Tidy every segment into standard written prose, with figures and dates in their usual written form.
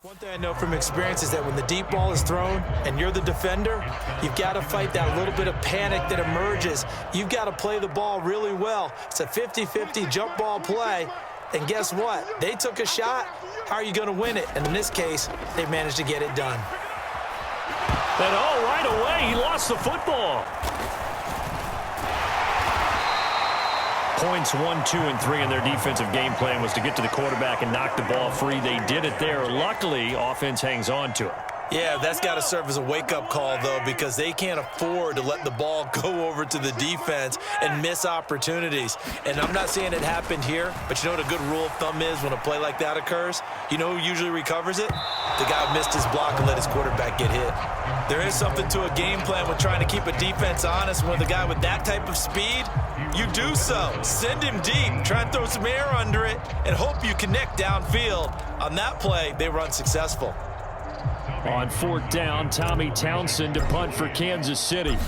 One thing I know from experience is that when the deep ball is thrown and you're the defender, you've got to fight that little bit of panic that emerges. You've got to play the ball really well. It's a 50-50 jump ball play. And guess what? They took a shot. How are you going to win it? And in this case, they managed to get it done. And right away, he lost the football. Points 1, 2, and 3 in their defensive game plan was to get to the quarterback and knock the ball free. They did it there. Luckily, offense hangs on to it. Yeah, that's got to serve as a wake-up call, though, because they can't afford to let the ball go over to the defense and miss opportunities. And I'm not saying it happened here, but you know what a good rule of thumb is when a play like that occurs? You know who usually recovers it? The guy who missed his block and let his quarterback get hit. There is something to a game plan with trying to keep a defense honest. With a guy with that type of speed, you do so. Send him deep, try and throw some air under it, and hope you connect downfield. On that play, they were unsuccessful. On 4th down, Tommy Townsend to punt for Kansas City.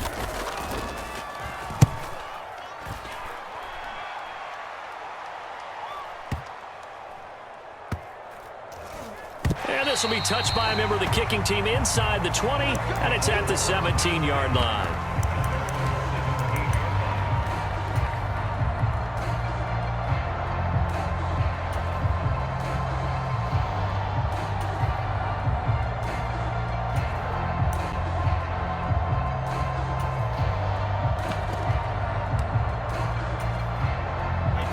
And this will be touched by a member of the kicking team inside the 20, and it's at the 17-yard line.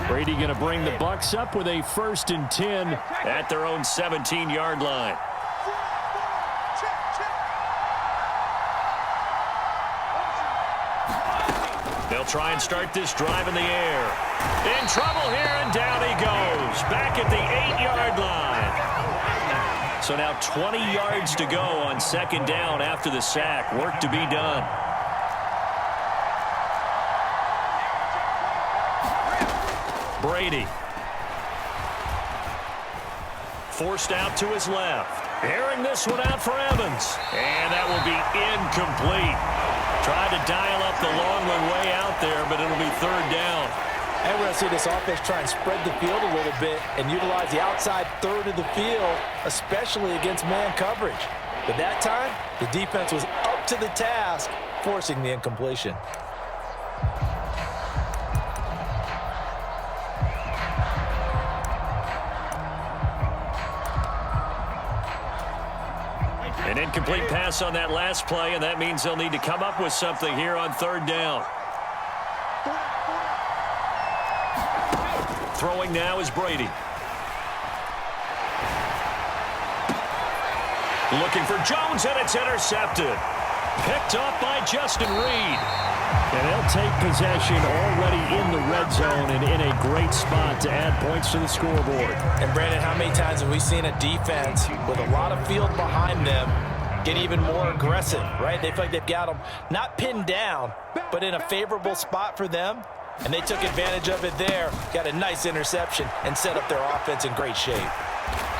Brady going to bring the Bucs up with a 1st and 10 at their own 17-yard line. They'll try and start this drive in the air. In trouble here, and down he goes. Back at the 8-yard line. So now 20 yards to go on 2nd down after the sack. Work to be done. Brady. Forced out to his left. Airing this one out for Evans. And that will be incomplete. Tried to dial up the long one way out there, but it'll be 3rd down. And we're going to see this offense try and spread the field a little bit and utilize the outside 3rd of the field, especially against man coverage. But that time, the defense was up to the task, forcing the incompletion. An incomplete pass on that last play, and that means they'll need to come up with something here on 3rd down. Throwing now is Brady. Looking for Jones, and it's intercepted. Picked off by Justin Reed. And they'll take possession already in the red zone and in a great spot to add points to the scoreboard. And, Brandon, how many times have we seen a defense with a lot of field behind them get even more aggressive, right? They feel like they've got them not pinned down, but in a favorable spot for them. And they took advantage of it there, got a nice interception, and set up their offense in great shape.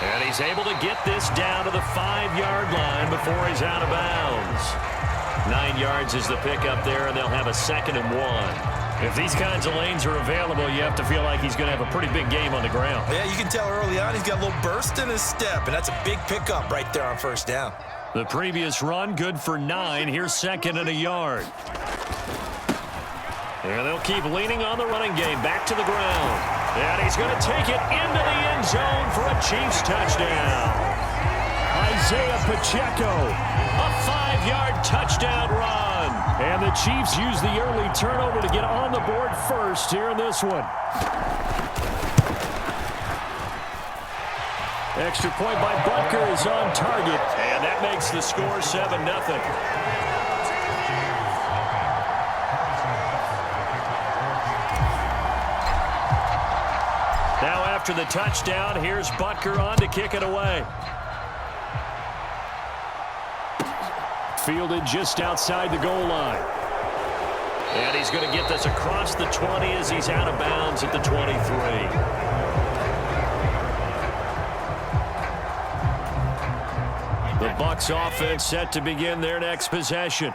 And he's able to get this down to the 5-yard line before he's out of bounds. 9 yards is the pickup there, and they'll have a 2nd and 1. If these kinds of lanes are available, you have to feel like he's going to have a pretty big game on the ground. Yeah, you can tell early on he's got a little burst in his step, and that's a big pickup right there on 1st down. The previous run, good for 9. Here's 2nd and a yard. And they'll keep leaning on the running game. Back to the ground. And he's going to take it into the end zone for a Chiefs touchdown. Isaiah Pacheco, a 5-yard touchdown run. And the Chiefs use the early turnover to get on the board first here in this one. Extra point by Butker is on target. And that makes the score 7-0. Now after the touchdown, here's Butker on to kick it away. Fielded just outside the goal line. And he's going to get this across the 20 as he's out of bounds at the 23. The Bucs offense set to begin their next possession.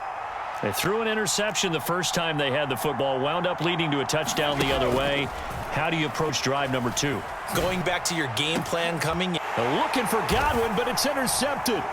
They threw an interception the first time they had the football, wound up leading to a touchdown the other way. How do you approach drive number 2? Going back to your game plan coming Looking for Godwin, but it's intercepted.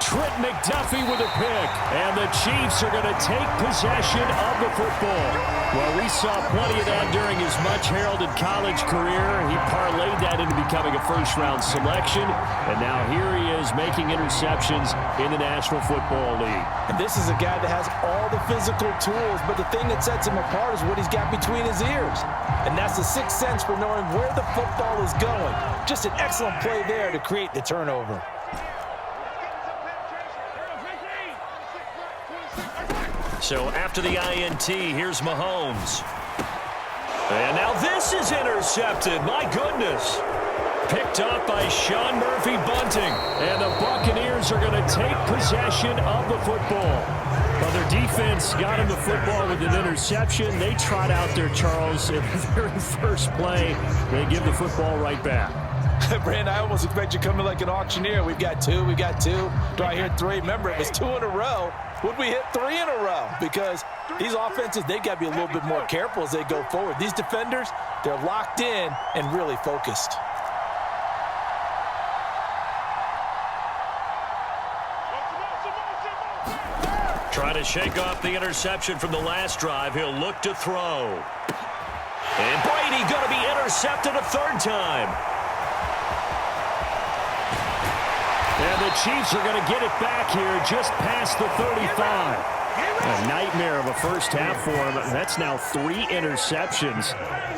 Trent McDuffie with a pick. And the Chiefs are going to take possession of the football. Well, we saw plenty of that during his much-heralded college career. He parlayed that into becoming a first-round selection. And now here he is making interceptions in the National Football League. And this is a guy that has all the physical tools, but the thing that sets him apart is what he's got between his ears. And that's the sixth sense for knowing where the football is going. Just an excellent play there to create the turnover. So after the INT, here's Mahomes. And now this is intercepted. My goodness. Picked up by Sean Murphy-Bunting. And the Buccaneers are going to take possession of the football. Well, their defense got him the football with an interception. They trot out there, Charles, in the very first play. They give the football right back. Brand, I almost expect you coming like an auctioneer. We've got two. Do I hear three? Remember, it was 2 in a row. Would we hit 3 in a row? Because these offenses, they got to be a little bit more careful as they go forward. These defenders, they're locked in and really focused. Trying to shake off the interception from the last drive. He'll look to throw. And Brady going to be intercepted a third time. And the Chiefs are going to get it back here just past the 35. A nightmare of a first half for him. That's now 3 interceptions.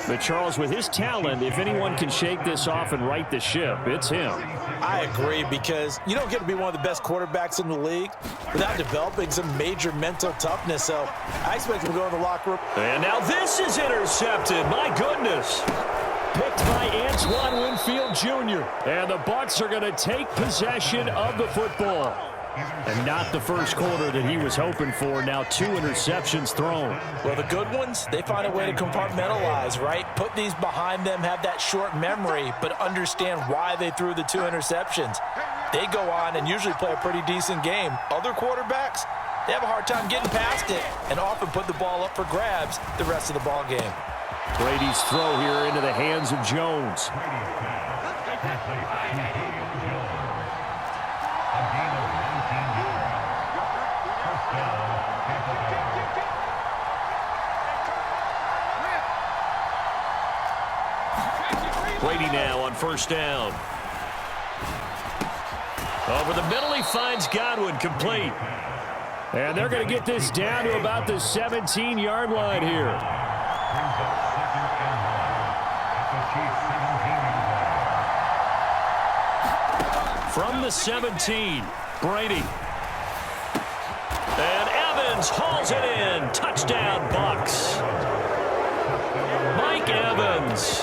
But Charles, with his talent, if anyone can shake this off and right the ship, it's him. I agree, because you don't get to be one of the best quarterbacks in the league without developing some major mental toughness. So I expect him to go in the locker room. And now this is intercepted. My goodness. Picked by Antoine Winfield Jr. And the Bucs are going to take possession of the football. And not the first quarter that he was hoping for. Now 2 interceptions thrown. Well, the good ones, they find a way to compartmentalize, right? Put these behind them, have that short memory, but understand why they threw the 2 interceptions. They go on and usually play a pretty decent game. Other quarterbacks, they have a hard time getting past it and often put the ball up for grabs the rest of the ball game. Brady's throw here into the hands of Jones. Brady now on first down. Over the middle, he finds Godwin, complete. And they're going to get this down to about the 17-yard line here. From the 17, Brady. And Evans hauls it in. Touchdown, Bucs. Mike Evans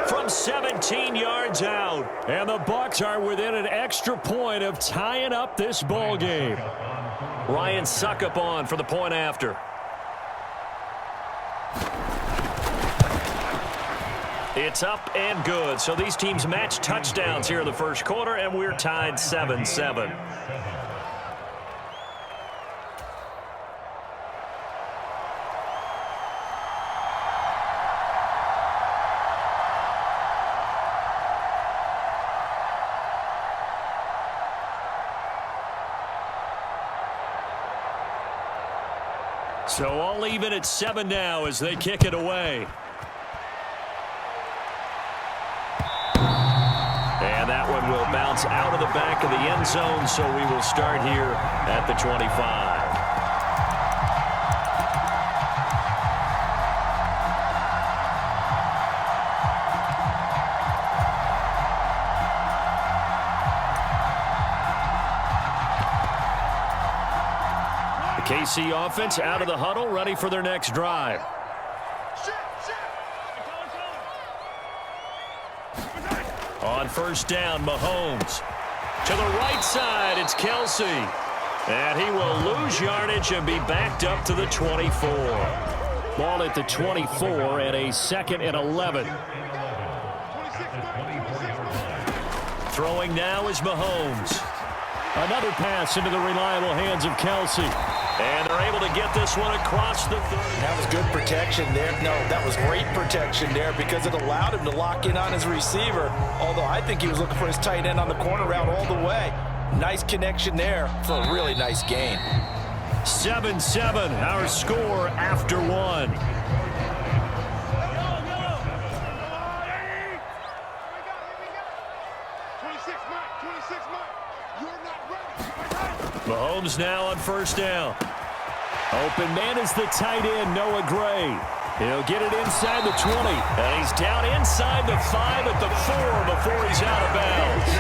from 17 yards out. And the Bucs are within an extra point of tying up this ball game. Ryan Suckup on for the point after. It's up and good. So these teams match touchdowns here in the first quarter, and we're tied 7-7. So all even at 7 now as they kick it away. And that one will bounce out of the back of the end zone, so we will start here at the 25. The KC offense out of the huddle, ready for their next drive. On first down, Mahomes. To the right side, it's Kelsey. And he will lose yardage and be backed up to the 24. Ball at the 24 and a 2nd and 11. Throwing now is Mahomes. Another pass into the reliable hands of Kelsey. And they're able to get this one across the 30. That was good protection there. No, that was great protection there because it allowed him to lock in on his receiver, although I think he was looking for his tight end on the corner route all the way. Nice connection there for a really nice gain. 7-7, our score after one. Mahomes now on first down. Open man is the tight end, Noah Gray. He'll get it inside the 20. And he's down inside the 5 at the 4 before he's out of bounds.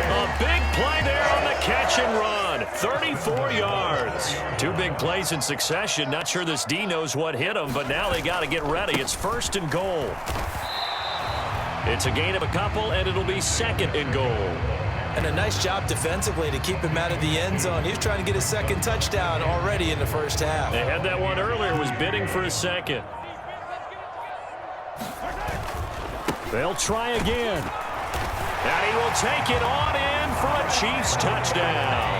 A big play there on the catch and run. 34 yards. Two big plays in succession. Not sure this D knows what hit him, but now they got to get ready. It's first and goal. It's a gain of a couple, and it'll be second and goal. And a nice job defensively to keep him out of the end zone. He was trying to get his second touchdown already in the first half. They had that one earlier, was bidding for a second. They'll try again. And he will take it on in for a Chiefs touchdown.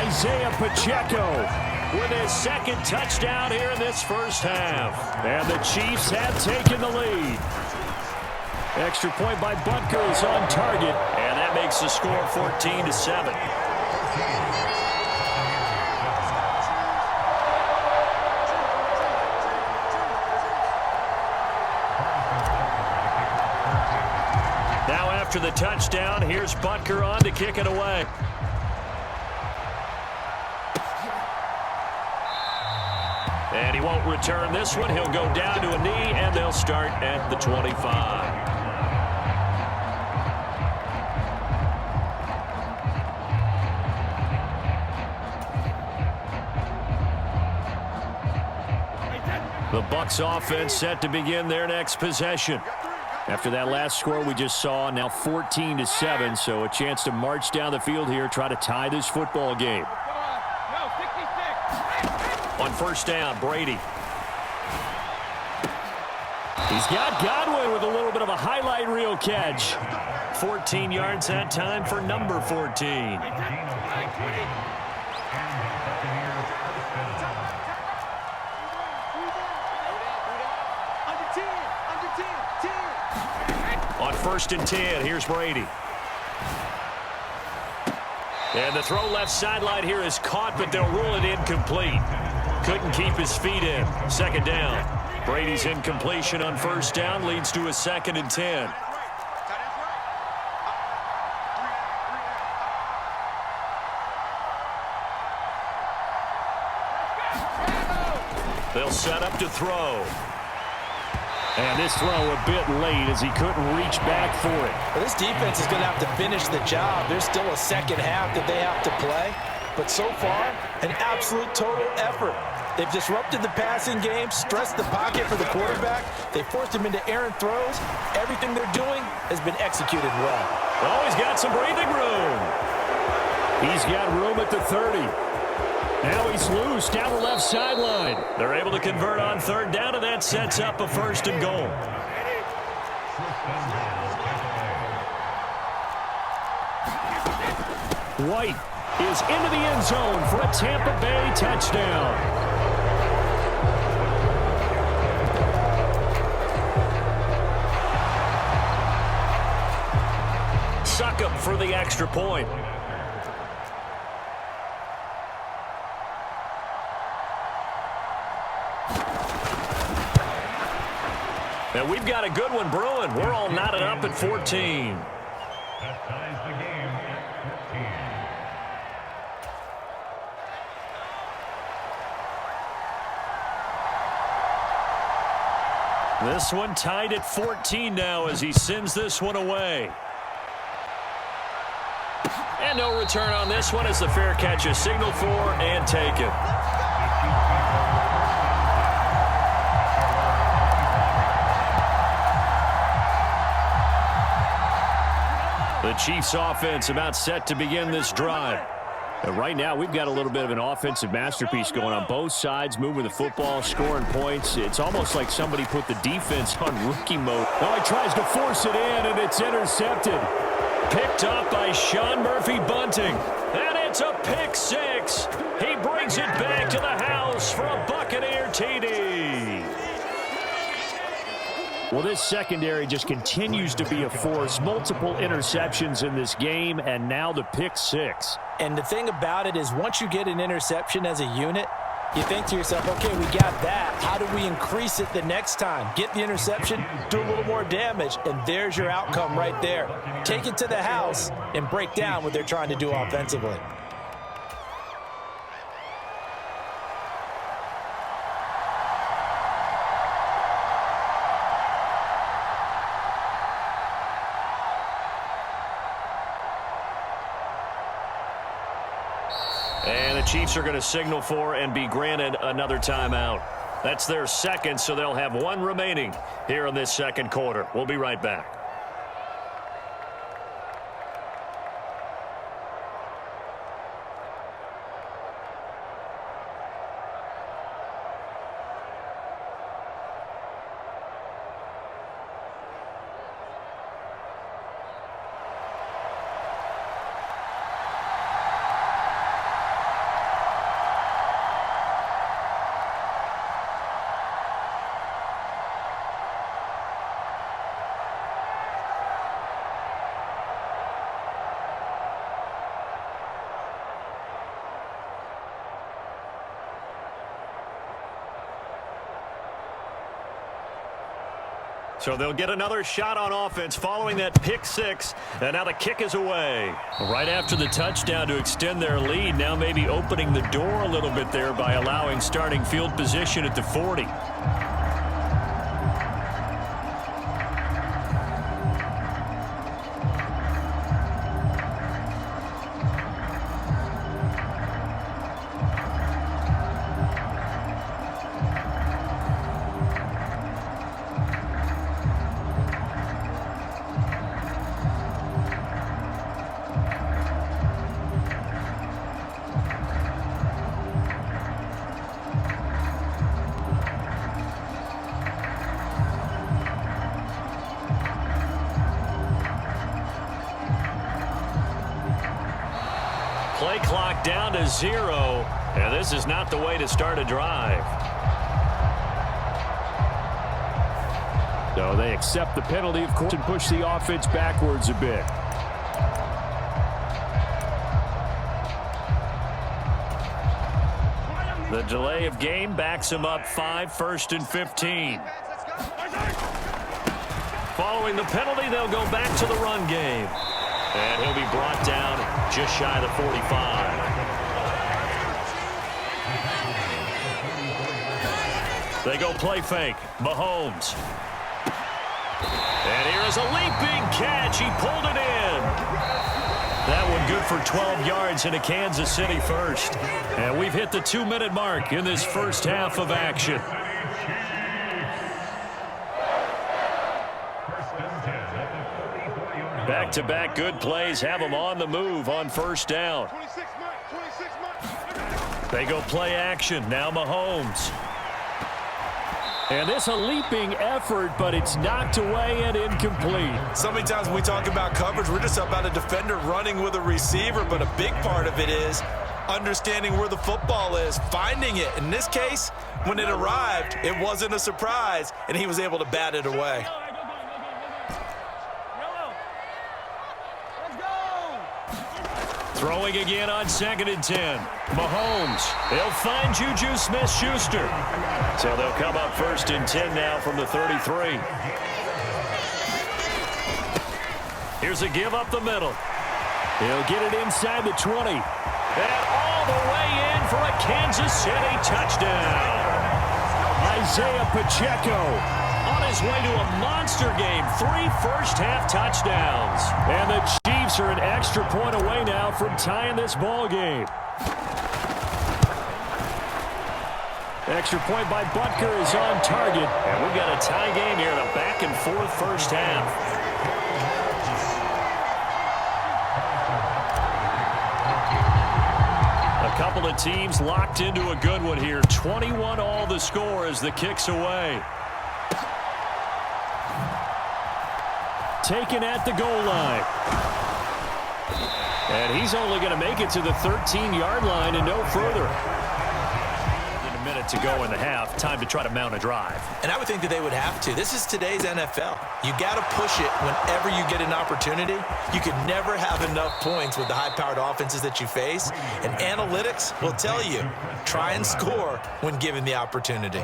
Isaiah Pacheco with his second touchdown here in this first half. And the Chiefs have taken the lead. Extra point by Butker is on target. And that makes the score 14-7. Now after the touchdown, here's Butker on to kick it away. And he won't return this one. He'll go down to a knee, and they'll start at the 25. The Bucs offense set to begin their next possession. After that last score we just saw, now 14-7, so a chance to march down the field here, try to tie this football game. On first down, Brady. He's got Godwin with a little bit of a highlight reel catch. 14 yards that time for number 14. On first and 10, here's Brady. And the throw left sideline here is caught, but they'll rule it incomplete. Couldn't keep his feet in. Second down. Brady's incompletion on first down leads to a second and 10. They'll set up to throw. And this throw a bit late as he couldn't reach back for it. Well, this defense is going to have to finish the job. There's still a second half that they have to play. But so far, an absolute total effort. They've disrupted the passing game, stressed the pocket for the quarterback. They forced him into errant throws. Everything they're doing has been executed well. Oh, he's got some breathing room. He's got room at the 30. Now he's loose down the left sideline. They're able to convert on third down, and that sets up a first and goal. White is into the end zone for a Tampa Bay touchdown. Succop for the extra point. And we've got a good one brewing. We're all knotted up at 14. That ties the game at 14. This one tied at 14 now as he sends this one away. And no return on this one as the fair catch is signaled for and taken. The Chiefs offense about set to begin this drive. And right now we've got a little bit of an offensive masterpiece going on both sides, moving the football, scoring points. It's almost like somebody put the defense on rookie mode. Now he tries to force it in, and it's intercepted. Picked up by Sean Murphy-Bunting. And it's a pick six. He brings it back to the house for a Buccaneer TD. Well, this secondary just continues to be a force. Multiple interceptions in this game, and now the pick six. And the thing about it is once you get an interception as a unit, you think to yourself, okay, we got that. How do we increase it the next time? Get the interception, do a little more damage, and there's your outcome right there. Take it to the house and break down what they're trying to do offensively. And the Chiefs are going to signal for and be granted another timeout. That's their second, so they'll have one remaining here in this second quarter. We'll be right back. So they'll get another shot on offense following that pick six, and now the kick is away. Right after the touchdown to extend their lead, now maybe opening the door a little bit there by allowing starting field position at the 40. Play clock down to 0, and this is not the way to start a drive. So they accept the penalty, of course, and push the offense backwards a bit. The delay of game backs him up 5, 1st and 15. Following the penalty, they'll go back to the run game. And he'll be brought down just shy of the 45. They go play fake. Mahomes. And here is a leaping catch. He pulled it in. That one good for 12 yards in a Kansas City first. And we've hit the 2-minute mark in this first half of action. Back-to-back good plays have them on the move on first down. They go play action. Now Mahomes. And this a leaping effort, but it's knocked away and incomplete. So many times when we talk about coverage, we're just about a defender running with a receiver, but a big part of it is understanding where the football is, finding it. In this case, when it arrived, it wasn't a surprise, and he was able to bat it away. Throwing again on 2nd and 10. Mahomes. He'll find Juju Smith-Schuster. So they'll come up 1st and 10 now from the 33. Here's a give up the middle. He'll get it inside the 20. And all the way in for a Kansas City touchdown. Isaiah Pacheco on his way to a monster game. 3 first-half touchdowns. And the Chiefs are an extra point away now from tying this ball game. Extra point by Butker is on target. And we've got a tie game here in a back-and-forth first half. A couple of teams locked into a good one here. 21 all the score as the kick's away. Taken at the goal line. And he's only going to make it to the 13-yard line and no further. A minute to go in the half. Time to try to mount a drive. And I would think that they would have to. This is today's NFL. You got to push it whenever you get an opportunity. You could never have enough points with the high-powered offenses that you face. And analytics will tell you, try and score when given the opportunity.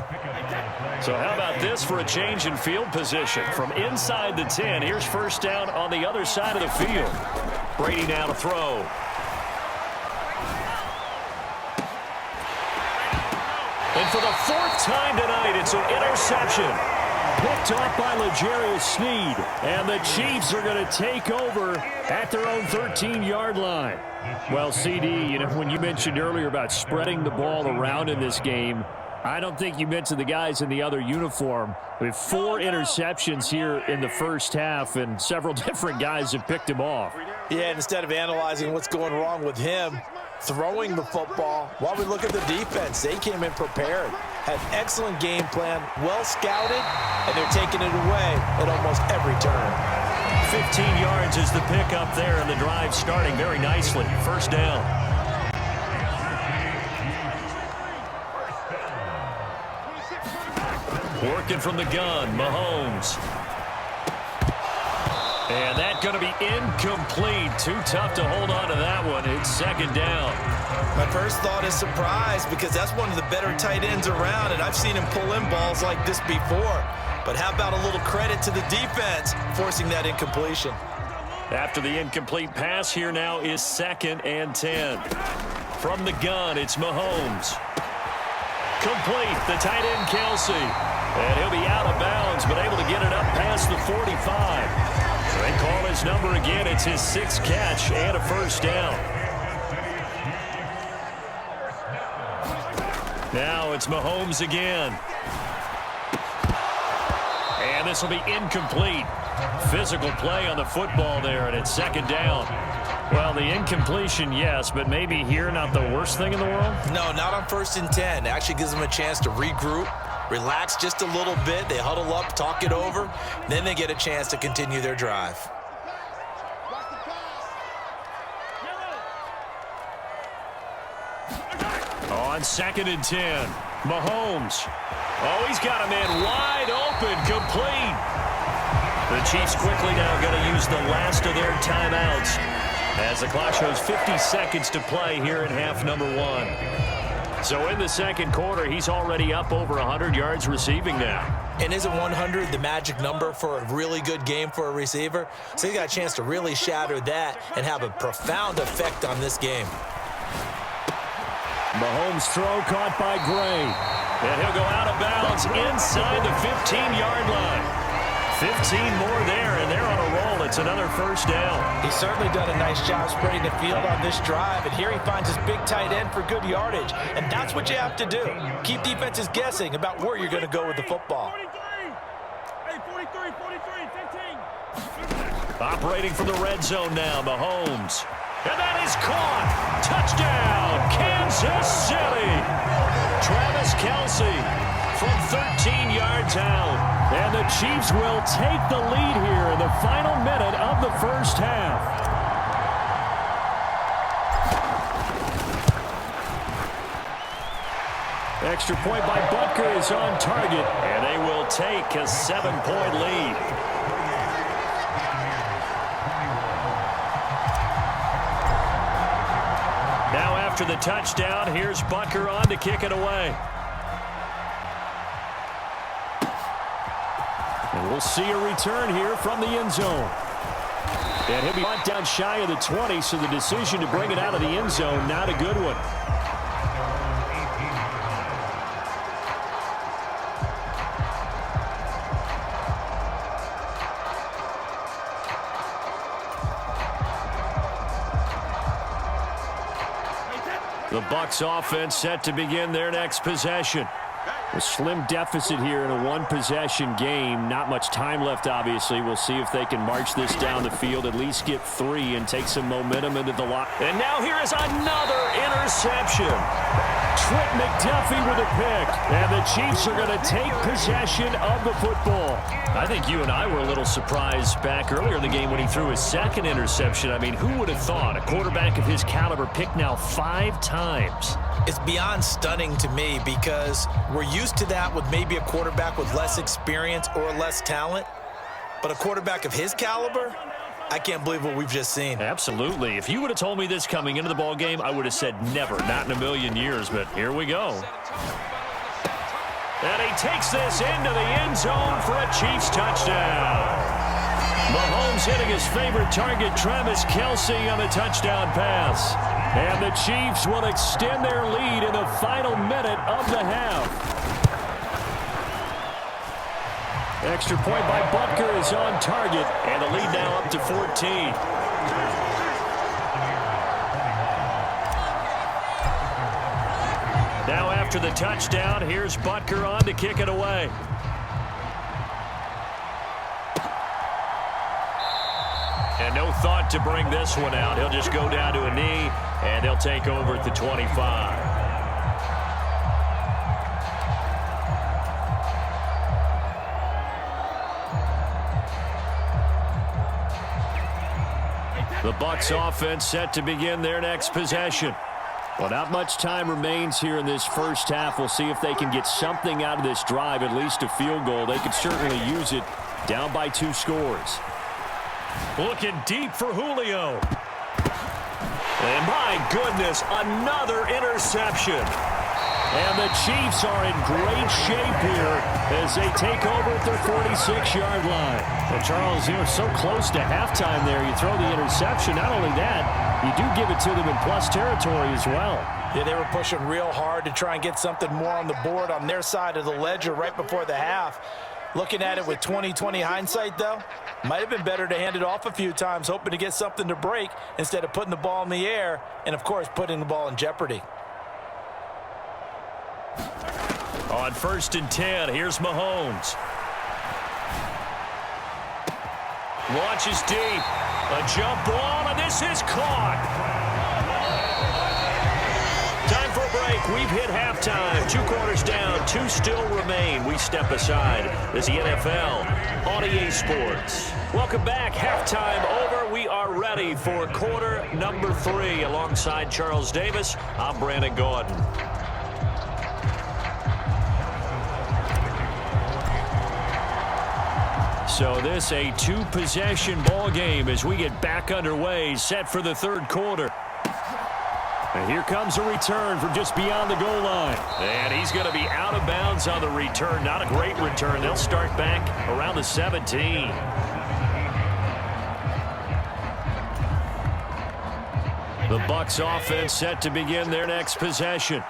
So how about this for a change in field position? From inside the 10, here's first down on the other side of the field. Brady now to throw. And for the fourth time tonight, it's an interception. Picked off by L'Jarius Sneed. And the Chiefs are going to take over at their own 13-yard line. Well, CD, you know, when you mentioned earlier about spreading the ball around in this game, I don't think you mentioned the guys in the other uniform. We have 4 interceptions here in the first half, and several different guys have picked him off. Yeah, instead of analyzing what's going wrong with him, throwing the football, while we look at the defense, they came in prepared, had excellent game plan, well scouted, and they're taking it away at almost every turn. 15 yards is the pickup there, and the drive starting very nicely. First down. Working from the gun, Mahomes. And that's going to be incomplete. Too tough to hold on to that one. It's second down. My first thought is surprise because that's one of the better tight ends around, and I've seen him pull in balls like this before. But how about a little credit to the defense forcing that incompletion? After the incomplete pass, here now is 2nd and 10. From the gun, it's Mahomes. Complete, the tight end Kelsey. And he'll be out of bounds, but able to get it up past the 45. They call his number again. It's his 6th catch and a first down. Now it's Mahomes again. And this will be incomplete. Physical play on the football there, and it's second down. Well, the incompletion, yes, but maybe here not the worst thing in the world? No, not on 1st and 10. It actually gives them a chance to regroup, relax just a little bit. They huddle up, talk it over. Then they get a chance to continue their drive. On 2nd and 10, Mahomes. Oh, he's got a man wide open, complete. The Chiefs quickly now going to use the last of their timeouts as the clock shows 50 seconds to play here in half number 1. So in the second quarter, he's already up over 100 yards receiving now. And isn't 100 the magic number for a really good game for a receiver? So he got a chance to really shatter that and have a profound effect on this game. Mahomes' throw caught by Gray. And he'll go out of bounds inside the 15-yard line. 15 more there, and they're on a roll. It's another first down. He's certainly done a nice job spreading the field on this drive, and here he finds his big tight end for good yardage. And that's what you have to do. Keep defenses guessing about where you're going to go with the football. 15. Operating from the red zone now, Mahomes. And that is caught. Touchdown, Kansas City. Travis Kelce from 13 yards out. And the Chiefs will take the lead here in the final minute of the first half. Extra point by Butker is on target, and they will take a 7-point lead. Now after the touchdown, here's Butker on to kick it away. And we'll see a return here from the end zone. And he'll be brought down shy of the 20, so the decision to bring it out of the end zone, not a good one. The Bucs offense set to begin their next possession. A slim deficit here in a one-possession game. Not much time left, obviously. We'll see if they can march this down the field, at least get 3 and take some momentum into the lock. And now here is another interception. Trent McDuffie with a pick. And the Chiefs are going to take possession of the football. I think you and I were a little surprised back earlier in the game when he threw his second interception. I mean, who would have thought a quarterback of his caliber picked now 5 times? It's beyond stunning to me because we're used to that with maybe a quarterback with less experience or less talent. But a quarterback of his caliber, I can't believe what we've just seen. Absolutely. If you would have told me this coming into the ball game, I would have said never, not in a million years. But here we go. And he takes this into the end zone for a Chiefs touchdown. Mahomes hitting his favorite target, Travis Kelce, on the touchdown pass. And the Chiefs will extend their lead in the final minute of the half. Extra point by Butker is on target, and the lead now up to 14. Now after the touchdown, here's Butker on to kick it away. And no thought to bring this one out. He'll just go down to a knee, and they'll take over at the 25. The Bucs offense set to begin their next possession. Well, not much time remains here in this first half. We'll see if they can get something out of this drive, at least a field goal. They could certainly use it down by 2 scores. Looking deep for Julio. And my goodness, another interception. And the Chiefs are in great shape here as they take over at their 46-yard line. Well, Charles, you were so close to halftime there. You throw the interception. Not only that, you do give it to them in plus territory as well. Yeah, they were pushing real hard to try and get something more on the board on their side of the ledger right before the half. Looking at it with 20/20 hindsight, though, might have been better to hand it off a few times, hoping to get something to break instead of putting the ball in the air and, of course, putting the ball in jeopardy. On 1st and 10, here's Mahomes. Launches deep. A jump ball, and this is caught. Time for a break. We've hit halftime. 2 quarters down, 2 still remain. We step aside as the NFL on EA Sports. Welcome back. Halftime over. We are ready for quarter number 3. Alongside Charles Davis, I'm Brandon Gordon. So this a 2-possession ball game as we get back underway, set for the 3rd quarter. And here comes a return from just beyond the goal line. And he's going to be out of bounds on the return. Not a great return. They'll start back around the 17. The Bucs offense set to begin their next possession.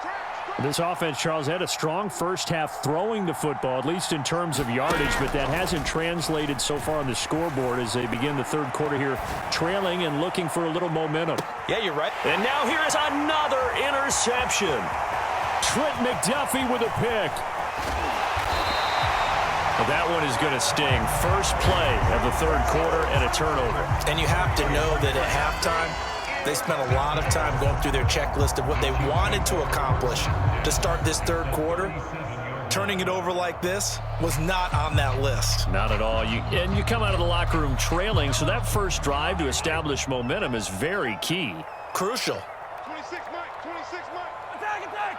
This offense, Charles, had a strong first half throwing the football, at least in terms of yardage, but that hasn't translated so far on the scoreboard as they begin the 3rd quarter here, trailing and looking for a little momentum. Yeah, you're right. And now here is another interception. Trent McDuffie with a pick. Well, that one is going to sting. First play of the 3rd quarter and a turnover. And you have to know that at halftime, they spent a lot of time going through their checklist of what they wanted to accomplish to start this 3rd quarter. Turning it over like this was not on that list. Not at all. And you come out of the locker room trailing, so that first drive to establish momentum is very key. Crucial. 26 Mike, 26 Mike. Attack.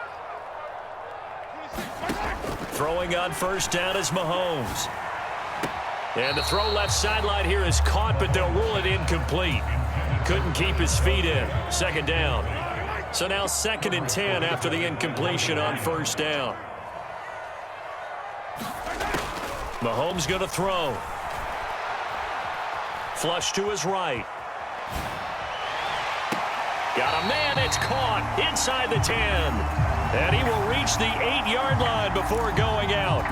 26 Mike. Throwing on 1st down is Mahomes. And the throw left sideline here is caught, but they'll rule it incomplete. Couldn't keep his feet in. 2nd down. So now 2nd and 10 after the incompletion on 1st down. Mahomes going to throw. Flush to his right. Got a man. It's caught inside the 10. And he will reach the 8-yard line before going out.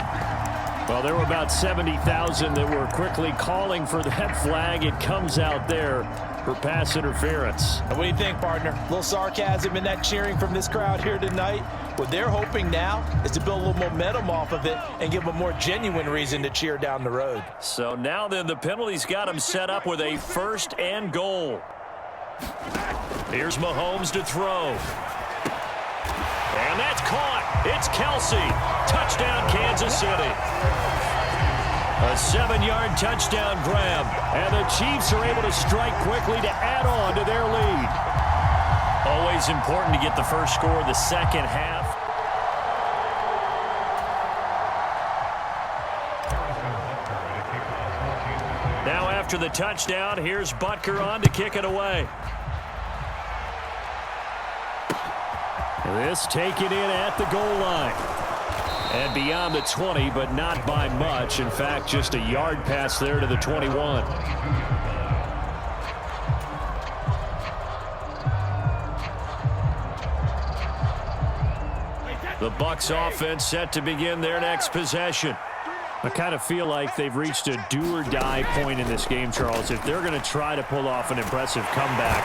Well, there were about 70,000 that were quickly calling for that flag. It comes out there for pass interference. And what do you think, partner? A little sarcasm in that cheering from this crowd here tonight. What they're hoping now is to build a little momentum off of it and give them a more genuine reason to cheer down the road. So now then the penalty's got him set up with a 1st and goal. Here's Mahomes to throw. And that's caught. It's Kelsey. Touchdown, Kansas City. A 7-yard touchdown grab. And the Chiefs are able to strike quickly to add on to their lead. Always important to get the first score of the second half. Now after the touchdown, here's Butker on to kick it away. This taken in at the goal line. And beyond the 20, but not by much. In fact, just a yard pass there to the 21. The Bucs offense set to begin their next possession. I kind of feel like they've reached a do-or-die point in this game, Charles. If they're going to try to pull off an impressive comeback,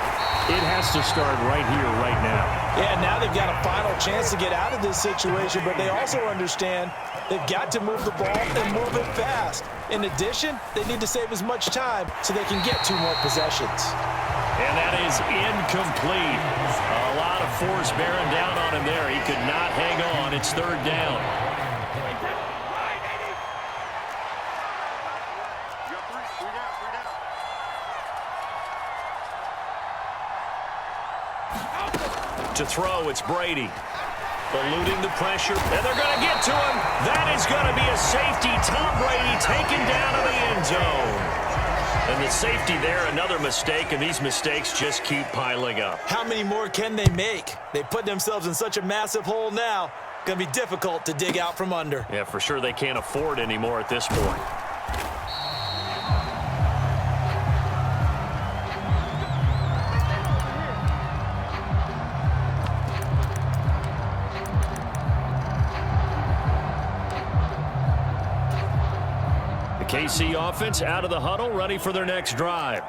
it has to start right here, right now. Yeah, now they've got a final chance to get out of this situation, but they also understand they've got to move the ball and move it fast. In addition, they need to save as much time so they can get 2 more possessions. And that is incomplete. A lot of force bearing down on him there. He could not hang on. It's 3rd down. To throw, it's Brady. Eluding the pressure, and they're going to get to him. That is going to be a safety. Tom Brady taken down to the end zone. And the safety there, another mistake, and these mistakes just keep piling up. How many more can they make? They put themselves in such a massive hole now. Going to be difficult to dig out from under. Yeah, for sure they can't afford anymore at this point. KC offense out of the huddle, ready for their next drive.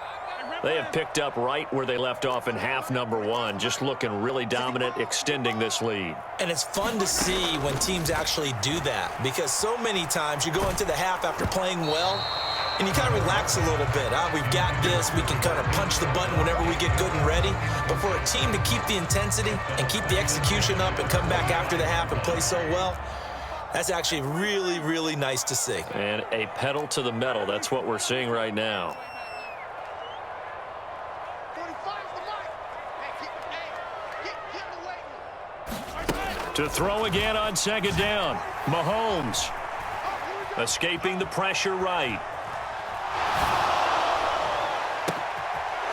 They have picked up right where they left off in half number 1, just looking really dominant, extending this lead. And it's fun to see when teams actually do that, because so many times you go into the half after playing well, and you kind of relax a little bit. We've got this. We can kind of punch the button whenever we get good and ready. But for a team to keep the intensity and keep the execution up and come back after the half and play so well, that's actually really, really nice to see. And a pedal to the metal. That's what we're seeing right now. To throw again on 2nd down. Mahomes escaping the pressure right.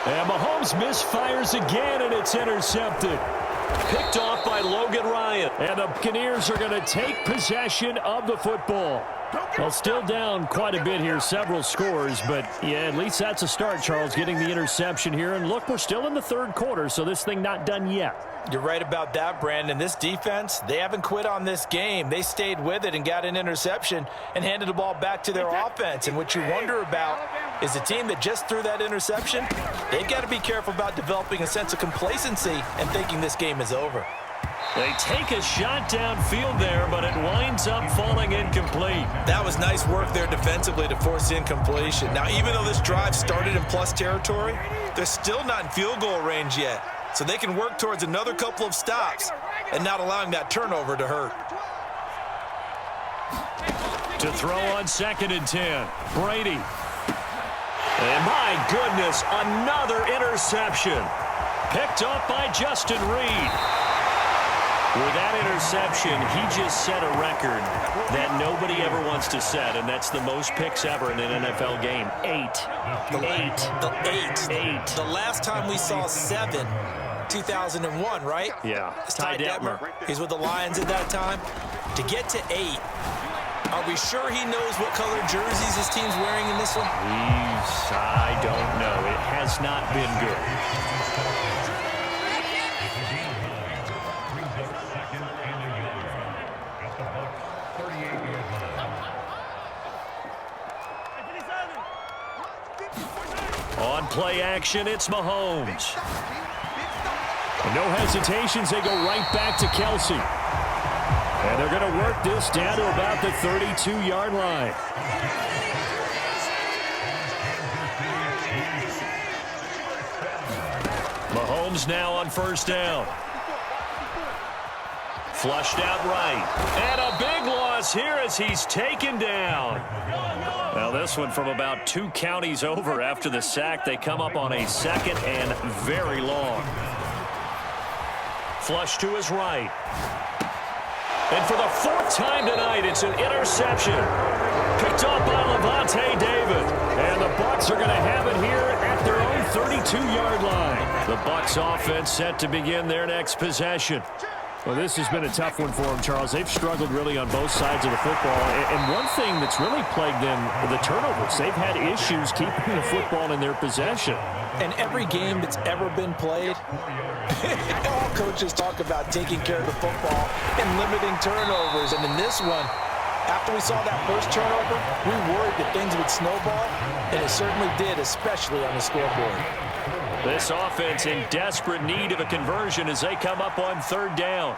And Mahomes misfires again, and it's intercepted. Picked off by Logan Ryan. And the Buccaneers are going to take possession of the football. Well, still down quite a bit here, several scores, but yeah, at least that's a start, Charles, getting the interception here. And look, we're still in the 3rd quarter, so this thing not done yet. You're right about that, Brandon. This defense, they haven't quit on this game. They stayed with it and got an interception and handed the ball back to their offense. And what you wonder about is the team that just threw that interception, they've got to be careful about developing a sense of complacency and thinking this game is over. They take a shot downfield there, but it winds up falling incomplete. That was nice work there defensively to force incompletion. Now, even though this drive started in plus territory, they're still not in field goal range yet. So they can work towards another couple of stops and not allowing that turnover to hurt. To throw on 2nd and 10, Brady. And my goodness, another interception. Picked up by Justin Reed. With that interception, he just set a record that nobody ever wants to set, and that's the most picks ever in an NFL game. 8. The last time we saw 7, 2001, right? Yeah. It's Ty Detmer. He's with the Lions at that time. To get to 8, are we sure he knows what color jerseys his team's wearing in this one? I don't know. It has not been good. On play action, it's Mahomes. No hesitations, they go right back to Kelsey. And they're going to work this down to about the 32-yard line. Mahomes now on 1st down. Flushed out right. And a big loss here as he's taken down. Now this one from about 2 counties over after the sack. They come up on a 2nd and very long. Flush to his right. And for the 4th time tonight, it's an interception. Picked off by Levante David. And the Bucs are going to have it here at their own 32-yard line. The Bucs offense set to begin their next possession. Well, this has been a tough one for them, Charles. They've struggled really on both sides of the football. And one thing that's really plagued them, the turnovers. They've had issues keeping the football in their possession. And every game that's ever been played, all coaches talk about taking care of the football and limiting turnovers. And in this one, after we saw that first turnover, we worried that things would snowball, and it certainly did, especially on the scoreboard. This offense in desperate need of a conversion as they come up on 3rd down.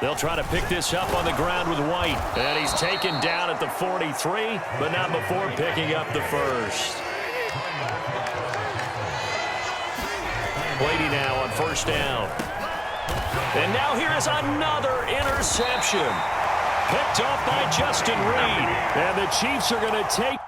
They'll try to pick this up on the ground with White. And he's taken down at the 43, but not before picking up the first. Brady now on 1st down. And now here is another interception. Picked off by Justin Reed. And the Chiefs are going to take